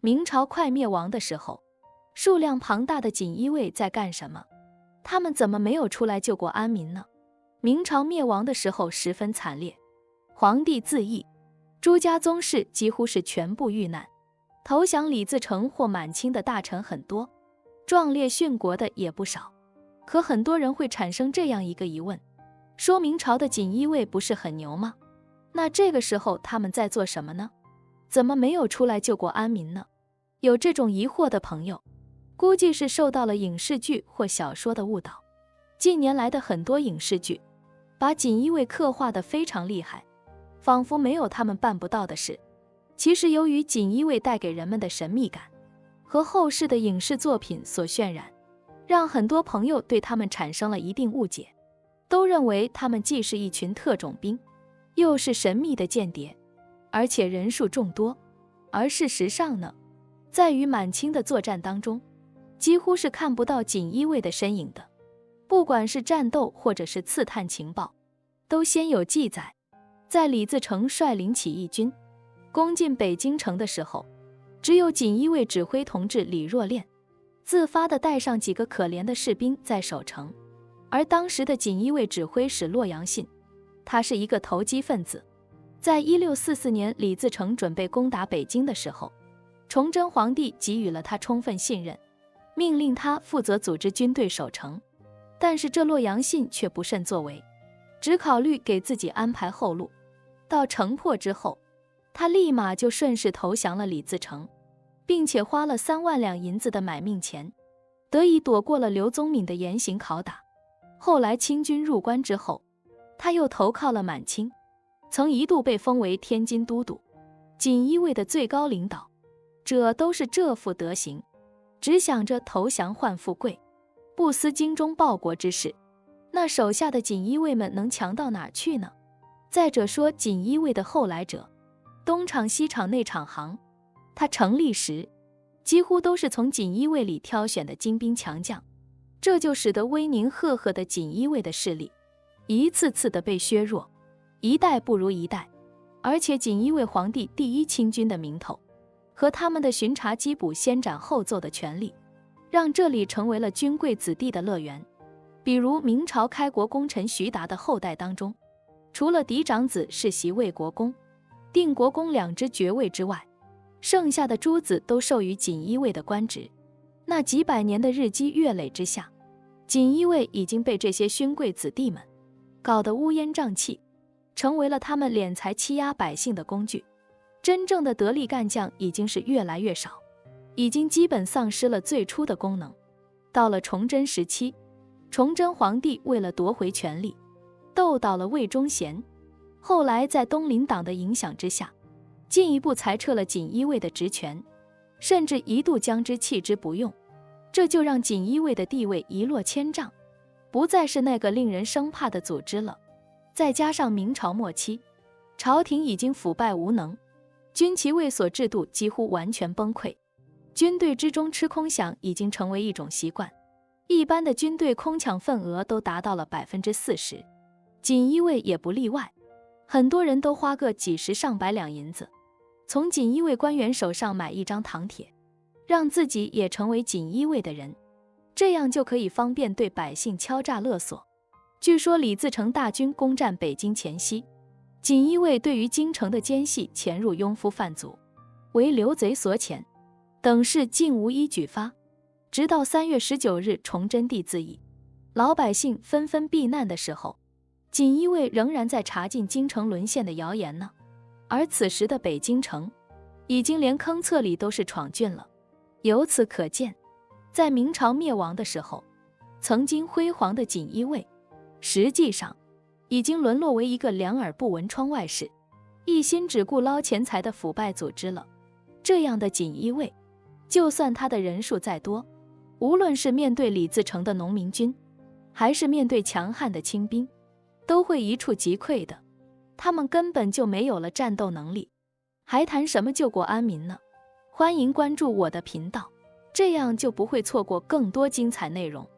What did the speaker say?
明朝快灭亡的时候，数量庞大的锦衣卫在干什么？他们怎么没有出来救国安民呢？明朝灭亡的时候十分惨烈，皇帝自缢，朱家宗室几乎是全部遇难，投降李自成或满清的大臣很多，壮烈殉国的也不少。可很多人会产生这样一个疑问，说明朝的锦衣卫不是很牛吗？那这个时候他们在做什么呢？怎么没有出来救国安民呢？有这种疑惑的朋友，估计是受到了影视剧或小说的误导。近年来的很多影视剧把锦衣卫刻画得非常厉害，仿佛没有他们办不到的事。其实由于锦衣卫带给人们的神秘感和后世的影视作品所渲染，让很多朋友对他们产生了一定误解，都认为他们既是一群特种兵，又是神秘的间谍，而且人数众多。而事实上呢，在与满清的作战当中，几乎是看不到锦衣卫的身影的。不管是战斗或者是刺探情报，都先有记载。在李自成率领起义军攻进北京城的时候，只有锦衣卫指挥同志李若恋自发地带上几个可怜的士兵在守城。而当时的锦衣卫指挥使洛阳信，他是一个投机分子。在1644年李自成准备攻打北京的时候，崇祯皇帝给予了他充分信任，命令他负责组织军队守城。但是这洛阳信却不甚作为，只考虑给自己安排后路。到城破之后，他立马就顺势投降了李自成，并且花了3万两银子的买命钱，得以躲过了刘宗敏的严刑拷打。后来清军入关之后，他又投靠了满清，曾一度被封为天津都督，锦衣卫的最高领导。这都是这副德行，只想着投降换富贵，不思精忠报国之事，那手下的锦衣卫们能强到哪儿去呢？再者说锦衣卫的后来者，东厂西厂内厂行，他成立时几乎都是从锦衣卫里挑选的精兵强将，这就使得威名赫赫的锦衣卫的势力一次次的被削弱，一代不如一代。而且锦衣卫皇帝第一亲军的名头和他们的巡查缉捕先斩后奏的权利，让这里成为了军贵子弟的乐园。比如明朝开国功臣徐达的后代当中，除了嫡长子世袭魏国公、定国公2支爵位之外，剩下的诸子都授予锦衣卫的官职。那几百年的日积月累之下，锦衣卫已经被这些勋贵子弟们搞得乌烟瘴气，成为了他们敛财欺压百姓的工具。真正的得力干将已经是越来越少，已经基本丧失了最初的功能。到了崇祯时期，崇祯皇帝为了夺回权力，斗倒了魏忠贤，后来在东林党的影响之下，进一步裁撤了锦衣卫的职权，甚至一度将之弃之不用。这就让锦衣卫的地位一落千丈，不再是那个令人生怕的组织了。再加上明朝末期，朝廷已经腐败无能，军旗卫所制度几乎完全崩溃，军队之中吃空饷已经成为一种习惯，一般的军队空抢份额都达到了40%，锦衣卫也不例外。很多人都花个几十上百两银子，从锦衣卫官员手上买一张唐帖，让自己也成为锦衣卫的人，这样就可以方便对百姓敲诈勒索。据说李自成大军攻占北京前夕，锦衣卫对于京城的奸细潜入庸夫贩卒，为刘贼所遣，等事竟无一举发。直到3月19日崇祯帝自缢，老百姓纷纷避难的时候，锦衣卫仍然在查禁京城沦陷的谣言呢。而此时的北京城已经连坑厕里都是闯郡了。由此可见，在明朝灭亡的时候，曾经辉煌的锦衣卫实际上已经沦落为一个两耳不闻窗外事，一心只顾捞钱财的腐败组织了。这样的锦衣卫，就算他的人数再多，无论是面对李自成的农民军，还是面对强悍的清兵，都会一触即溃的。他们根本就没有了战斗能力，还谈什么救国安民呢？欢迎关注我的频道，这样就不会错过更多精彩内容。